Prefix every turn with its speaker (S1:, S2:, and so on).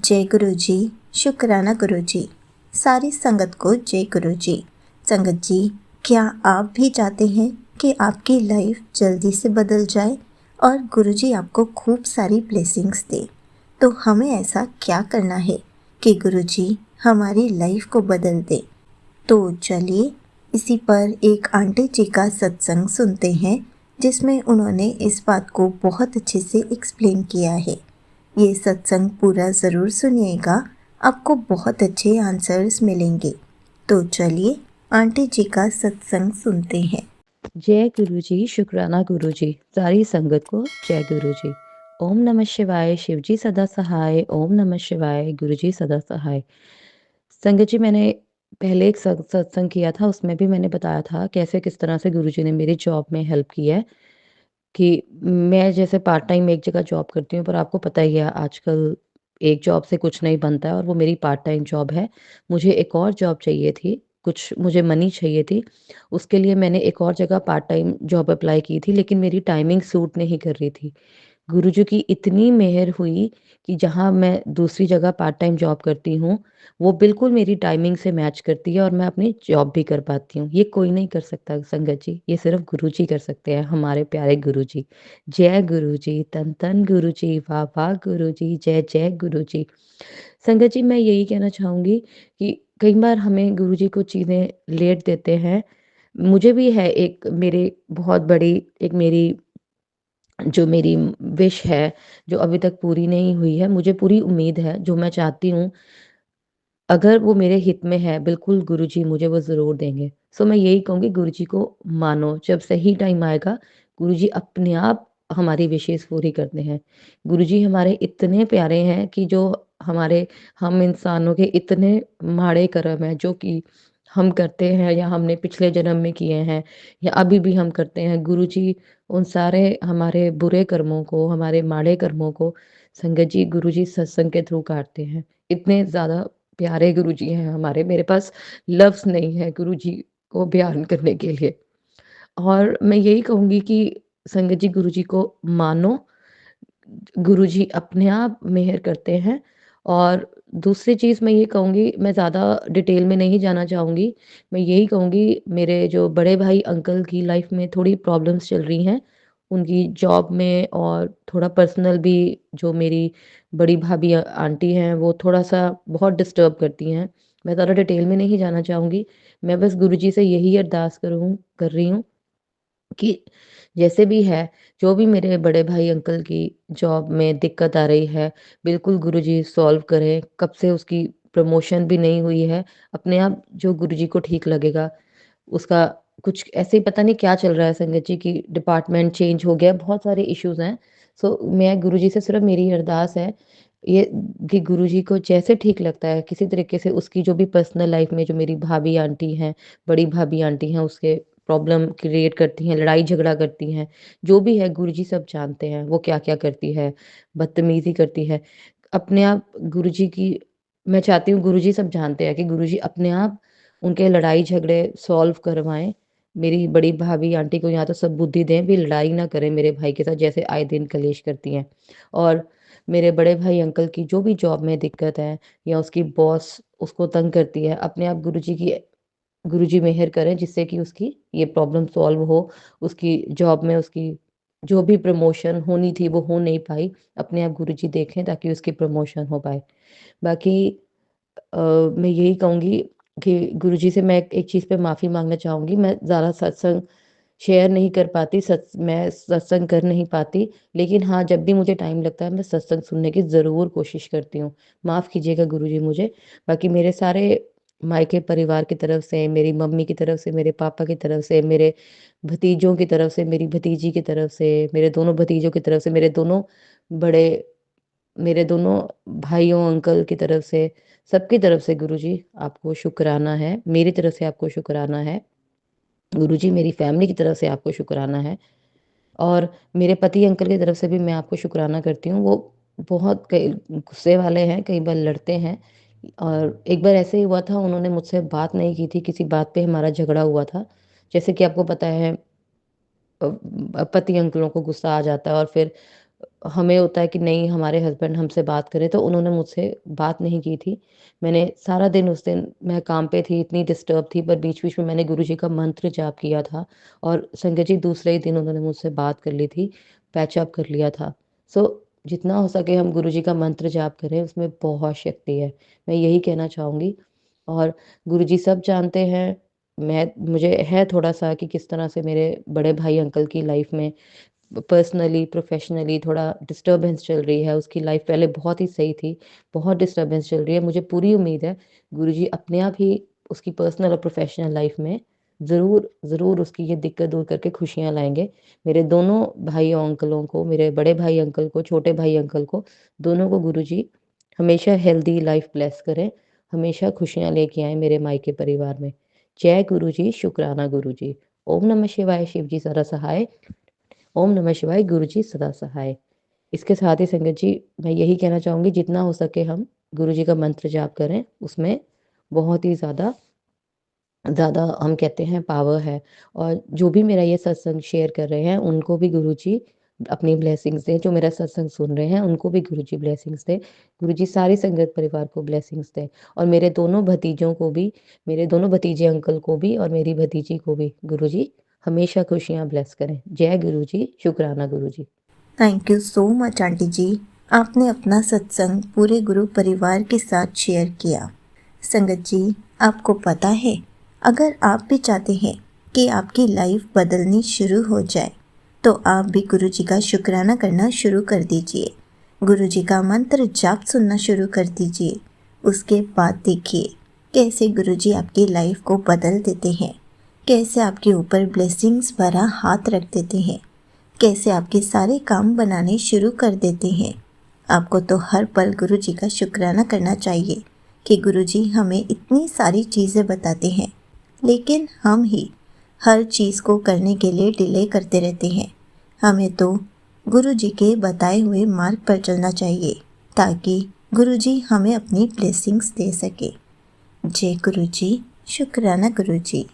S1: जय गुरु जी। शुक्राना गुरु जी। सारी संगत को जय गुरु जी। संगत जी, क्या आप भी चाहते हैं कि आपकी लाइफ जल्दी से बदल जाए और गुरु जी आपको खूब सारी ब्लेसिंग्स दे? तो हमें ऐसा क्या करना है कि गुरु जी हमारी लाइफ को बदल दे? तो चलिए इसी पर एक आंटी जी का सत्संग सुनते हैं, जिसमें उन्होंने इस बात को बहुत अच्छे से एक्सप्लेन किया है। ये सत्संग पूरा ज़रूर सुनिएगा, आपको बहुत अच्छे आंसर्स मिलेंगे। तो चलिए आंटी जी का सत्संग सुनते हैं।
S2: जय गुरु जी। शुक्राना गुरु जी। सारी संगत को जय गुरु जी। ओम नमः शिवाय। शिव जी सदा सहाय। ओम नमः शिवाय। गुरु जी सदा सहाय। संगत जी, मैंने पहले एक सत्संग किया था, उसमें भी मैंने बताया था कैसे किस तरह से गुरु जी ने मेरी जॉब में हेल्प की है। कि मैं जैसे पार्ट टाइम एक जगह जॉब करती हूँ, पर आपको पता ही है आजकल एक जॉब से कुछ नहीं बनता है, और वो मेरी पार्ट टाइम जॉब है। मुझे एक और जॉब चाहिए थी, कुछ मुझे मनी चाहिए थी। उसके लिए मैंने एक और जगह पार्ट टाइम जॉब अप्लाई की थी, लेकिन मेरी टाइमिंग सूट नहीं कर रही थी। गुरुजी की इतनी मेहर हुई कि जहाँ मैं दूसरी जगह पार्ट टाइम जॉब करती हूँ, वो बिल्कुल मेरी टाइमिंग से मैच करती है और मैं अपनी जॉब भी कर पाती हूँ। ये कोई नहीं कर सकता संगत जी, ये सिर्फ़ गुरुजी कर सकते हैं, हमारे प्यारे गुरुजी। जय गुरुजी, धन धन गुरुजी, वाह वाह गुरुजी, जय जय गुरुजी। संगत जी, मैं यही कहना चाहूँगी कि कई बार हमें गुरुजी कुछ चीज़ें लेट देते हैं। मुझे भी है एक मेरे बहुत बड़ी एक मेरी जो मेरी विश है, जो अभी तक पूरी नहीं हुई है, मुझे पूरी उम्मीद है, जो मैं चाहती हूँ, अगर वो मेरे हित में है, बिल्कुल गुरुजी मुझे वो ज़रूर देंगे। सो मैं यही कहूँगी, गुरुजी को मानो, जब सही टाइम आएगा, गुरुजी अपने आप हमारी विशेज़ पूरी करते हैं। गुरुजी हमारे इतने प्यारे हैं कि जो हमारे हम इंसानों के इतने माड़े कर्म हैं, जो कि हम करते हैं या हमने पिछले जन्म में किए हैं या अभी भी हम करते हैं, गुरुजी उन सारे हमारे बुरे कर्मों को, हमारे माड़े कर्मों को संगत जी गुरुजी सत्संग के थ्रू काटते हैं। इतने ज़्यादा प्यारे गुरुजी हैं हमारे, मेरे पास लफ्ज़ नहीं है गुरुजी को बयान करने के लिए। और मैं यही कहूँगी कि संगत जी गुरुजी को मानो, गुरुजी अपने आप मेहर करते हैं। और दूसरी चीज़ मैं ये कहूँगी, मैं ज़्यादा डिटेल में नहीं जाना चाहूँगी। मैं यही कहूँगी, मेरे जो बड़े भाई अंकल की लाइफ़ में थोड़ी प्रॉब्लम्स चल रही हैं, उनकी जॉब में, और थोड़ा पर्सनल भी। जो मेरी बड़ी भाभी आंटी हैं, वो थोड़ा-सा बहुत डिस्टर्ब करती हैं। मैं ज़्यादा डिटेल में नहीं जाना चाहूँगी। मैं बस गुरुजी से यही अरदास कर रही हूँ कि जैसे भी है, जो भी मेरे बड़े भाई अंकल की जॉब में दिक्कत आ रही है, बिल्कुल गुरुजी सॉल्व करें। कब से उसकी प्रमोशन भी नहीं हुई है, अपने आप जो गुरुजी को ठीक लगेगा, उसका कुछ ऐसे ही पता नहीं क्या चल रहा है संगत जी, कि डिपार्टमेंट चेंज हो गया, बहुत सारे इश्यूज़ हैं। सो मैं गुरुजी से सिर्फ़ मेरी अरदास है ये, कि गुरुजी को जैसे ठीक लगता है, किसी तरीके से उसकी जो भी पर्सनल लाइफ़ में जो मेरी भाभी आंटी हैं, बड़ी भाभी आंटी हैं, उसके प्रॉब्लम क्रिएट करती हैं, लड़ाई झगड़ा करती हैं, जो भी है गुरुजी सब जानते हैं, वो क्या-क्या करती है, बदतमीज़ी करती है। अपने आप गुरुजी की मैं चाहती हूँ, गुरुजी सब जानते हैं कि गुरुजी अपने आप उनके लड़ाई झगड़े सॉल्व करवाएँ। मेरी बड़ी भाभी आंटी को या तो सब बुद्धि दें भी, लड़ाई ना करें मेरे भाई के साथ, जैसे आए दिन कलेश करती हैं। और मेरे बड़े भाई अंकल की जो भी जॉब में दिक्कत है, या उसकी बॉस उसको तंग करती है, अपने आप गुरुजी मेहर करें, जिससे कि उसकी ये प्रॉब्लम सॉल्व हो। उसकी जॉब में उसकी जो भी प्रमोशन होनी थी, वो हो नहीं पाई। अपने आप गुरुजी देखें ताकि उसकी प्रमोशन हो पाए। बाकी अ, मैं यही कहूँगी कि गुरुजी से मैं एक चीज़ पे माफ़ी माँगना चाहूँगी। मैं ज़्यादा सत्संग शेयर नहीं कर पाती, मैं सत्संग कर नहीं पाती। लेकिन हाँ, जब भी मुझे टाइम लगता है, मैं सत्संग सुनने की ज़रूर कोशिश करती हूँ। माफ़ कीजिएगा गुरुजी मुझे। बाकी मेरे सारे मायके परिवार की तरफ से, मेरी मम्मी की तरफ से, मेरे पापा की तरफ से, मेरे भतीजों की तरफ से, मेरी भतीजी की तरफ से, मेरे दोनों भतीजों की तरफ से, बड़े मेरे दोनों भाइयों, अंकल की तरफ से, सबकी तरफ से गुरुजी आपको शुक्राना है। मेरी तरफ से आपको शुक्राना है। गुरुजी मेरी फैमिली की तरफ से आपको शुक्राना है। और मेरे पति अंकल की तरफ से भी मैं आपको शुक्राना करती हूँ। वो बहुत कई गुस्से वाले हैं, कई बार लड़ते हैं। और एक बार ऐसे ही हुआ था, उन्होंने मुझसे बात नहीं की थी, किसी बात पे हमारा झगड़ा हुआ था। जैसे कि आपको पता है, पति अंकलों को गुस्सा आ जाता है, और फिर हमें होता है कि नहीं हमारे हस्बैंड हमसे बात करें, तो उन्होंने मुझसे बात नहीं की थी। मैंने सारा दिन उस दिन मैं काम पे थी, इतनी डिस्टर्ब थी, पर बीच-बीच में मैंने गुरुजी का मंत्र जाप किया था और संगत जी दूसरे ही दिन उन्होंने मुझसे बात कर ली थी, पैच अप कर लिया था। सो जितना हो सके हम गुरुजी का मंत्र जाप करें, उसमें बहुत शक्ति है। मैं यही कहना चाहूँगी और गुरुजी सब जानते हैं, मुझे है थोड़ा-सा कि किस तरह से मेरे बड़े भाई अंकल की लाइफ़ में पर्सनली, प्रोफ़ेशनली थोड़ा डिस्टर्बेंस चल रही है। उसकी लाइफ़ पहले बहुत ही सही थी, बहुत डिस्टर्बेंस चल रही है। मुझे पूरी उम्मीद है गुरुजी अपने आप ही उसकी पर्सनल और प्रोफ़ेशनल लाइफ़ में ज़रूर उसकी ये दिक्कत दूर करके खुशियाँ लाएँगे। मेरे दोनों भाइयों अंकलों को, मेरे बड़े भाई अंकल को, छोटे भाई अंकल को, दोनों को गुरुजी हमेशा हेल्दी लाइफ़ ब्लेस करें, हमेशा खुशियाँ लेके आएँ मेरे मायके परिवार में। जय गुरुजी, शुक्राना गुरुजी। ओम नमः शिवाय, शिव जी सदा सहाय। ओम नमः शिवाय, गुरुजी सदा सहाय। इसके साथ ही संगत जी मैं यही कहना चाहूँगी जितना हो सके हम गुरुजी का मंत्र जाप करें, उसमें बहुत ही ज़्यादा ज़्यादा हम कहते हैं पावर है और जो भी मेरा ये सत्संग शेयर कर रहे हैं उनको भी गुरुजी अपनी ब्लेसिंग्स दें, जो मेरा सत्संग सुन रहे हैं उनको भी गुरुजी ब्लेसिंग्स दें। गुरुजी सारी संगत परिवार को ब्लेसिंग्स दें और मेरे दोनों भतीजों को भी, मेरे दोनों भतीजे अंकल को भी और मेरी भतीजी को भी गुरुजी हमेशा खुशियाँ ब्लेस करें। जय गुरुजी, शुक्राना Guruji.
S1: Thank you so much aunty ji. आपने अपना सत्संग पूरे गुरु परिवार के साथ शेयर किया। संगत जी, आपको पता है, अगर आप भी चाहते हैं कि आपकी लाइफ बदलनी शुरू हो जाए, तो आप भी गुरु जी का शुक्राना करना शुरू कर दीजिए। गुरु जी का मंत्र जाप सुनना शुरू कर दीजिए। उसके बाद देखिए कैसे गुरु जी आपकी लाइफ को बदल देते हैं, कैसे आपके ऊपर ब्लेसिंग्स भरा हाथ रख देते हैं, कैसे आपके सारे काम बनाने शुरू कर देते हैं। आपको तो हर पल गुरु जी का शुक्राना करना चाहिए कि गुरु जी हमें इतनी सारी चीज़ें बताते हैं, लेकिन हम ही हर चीज़ को करने के लिए डिले करते रहते हैं। हमें तो गुरु जी के बताए हुए मार्ग पर चलना चाहिए ताकि गुरु जी हमें अपनी ब्लेसिंग्स दे सके। जय गुरु जी, शुक्राना गुरु जी।